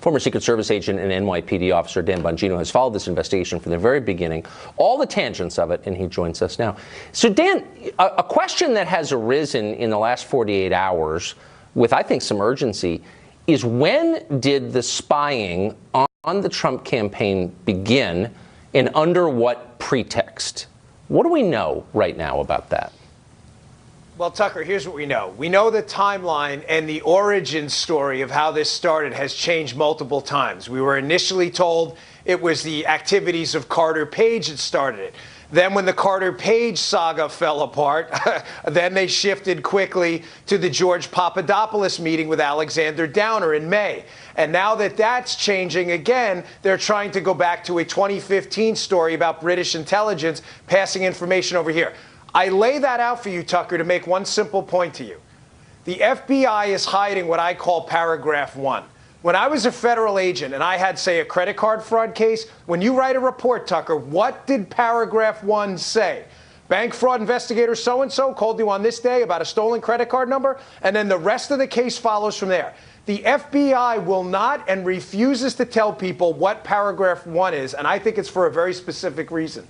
former Secret Service agent and NYPD officer Dan Bongino has followed this investigation from the very beginning, all the tangents of it, and he joins us now. So, Dan, a question that has arisen in the last 48 hours with, I think, some urgency is, when did the spying on the Trump campaign begin, and under what pretext? What do we know right now about that? Well, Tucker, here's what we know. We know the timeline and the origin story of how this started has changed multiple times. We were initially told it was the activities of Carter Page that started it. Then when the Carter Page saga fell apart, then they shifted quickly to the George Papadopoulos meeting with Alexander Downer in May. And now that that's changing again, they're trying to go back to a 2015 story about British intelligence passing information over here. I lay that out for you, Tucker, to make one simple point to you. The FBI is hiding what I call paragraph 1. When I was a federal agent and I had, say, a credit card fraud case, when you write a report, Tucker, what did paragraph 1 say? Bank fraud investigator so-and-so called you on this day about a stolen credit card number, and then the rest of the case follows from there. The FBI will not and refuses to tell people what paragraph 1 is, and I think it's for a very specific reason.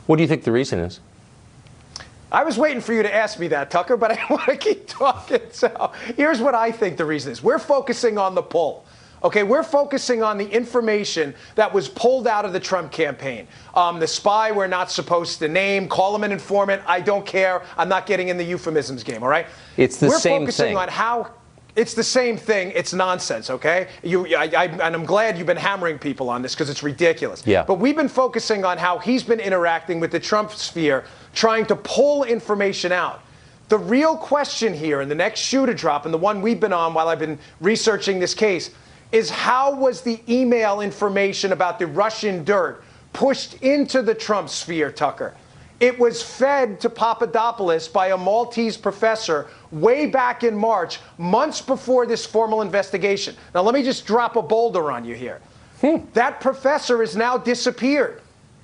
What do you think the reason is? I was waiting for you to ask me that, Tucker, but I want to keep talking. So here's what I think the reason is. We're focusing on the pull. Okay, we're focusing on the information that was pulled out of the Trump campaign. The spy we're not supposed to name, call him an informant. I don't care. I'm not getting in the euphemisms game, all right? It's the same thing. We're focusing on how... It's the same thing. It's nonsense, okay? And I'm glad you've been hammering people on this because it's ridiculous. Yeah. But we've been focusing on how he's been interacting with the Trump sphere, trying to pull information out. The real question here, and the next shoe to drop, and the one we've been on while I've been researching this case, is how was the email information about the Russian dirt pushed into the Trump sphere, Tucker? It was fed to Papadopoulos by a Maltese professor way back in March, months before this formal investigation. Now, let me just drop a boulder on you here. That professor has now disappeared.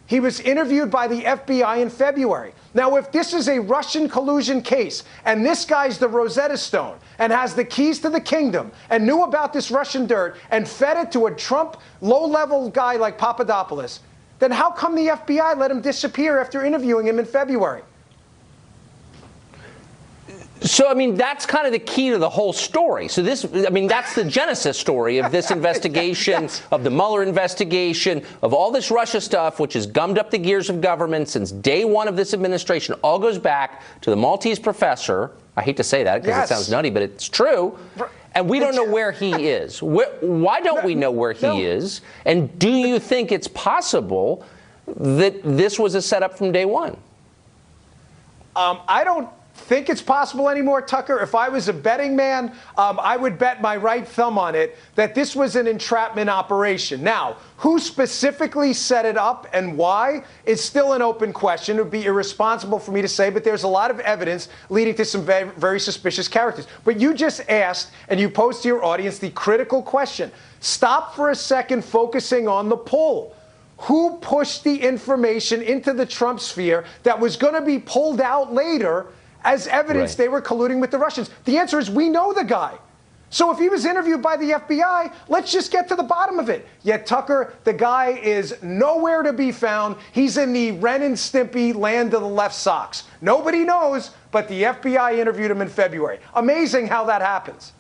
He was interviewed by the FBI in February. Now, if this is a Russian collusion case, and this guy's the Rosetta Stone and has the keys to the kingdom and knew about this Russian dirt and fed it to a Trump low-level guy like Papadopoulos, then how come the FBI let him disappear after interviewing him in February? So, I mean, that's kind of the key to the whole story. So this, I mean, that's the genesis story of this investigation, Yes. of the Mueller investigation, of all this Russia stuff, which has gummed up the gears of government since day one of this administration. All goes back to the Maltese professor. I hate to say that because Yes. it sounds nutty, but it's true. And we don't know where he is. Why don't we know where he is? And do you think it's possible that this was a setup from day one? I don't think it's possible anymore, Tucker. If I was a betting man, I would bet my right thumb on it that this was an entrapment operation. Now, who specifically set it up and why is still an open question. It would be irresponsible for me to say, but there's a lot of evidence leading to some very, very suspicious characters. But you just asked, and you posed to your audience the critical question. Stop for a second focusing on the pull. Who pushed the information into the Trump sphere that was going to be pulled out later as evidence they were colluding with the Russians? The answer is we know the guy. So if he was interviewed by the FBI, let's just get to the bottom of it. Yet, Tucker, the guy is nowhere to be found. He's in the Ren and Stimpy land of the left socks. Nobody knows, but the FBI interviewed him in February. Amazing how that happens.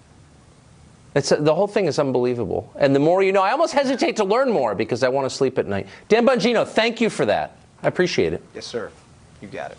The whole thing is unbelievable. And the more you know, I almost hesitate to learn more because I want to sleep at night. Dan Bongino, thank you for that. I appreciate it. Yes, sir. You got it.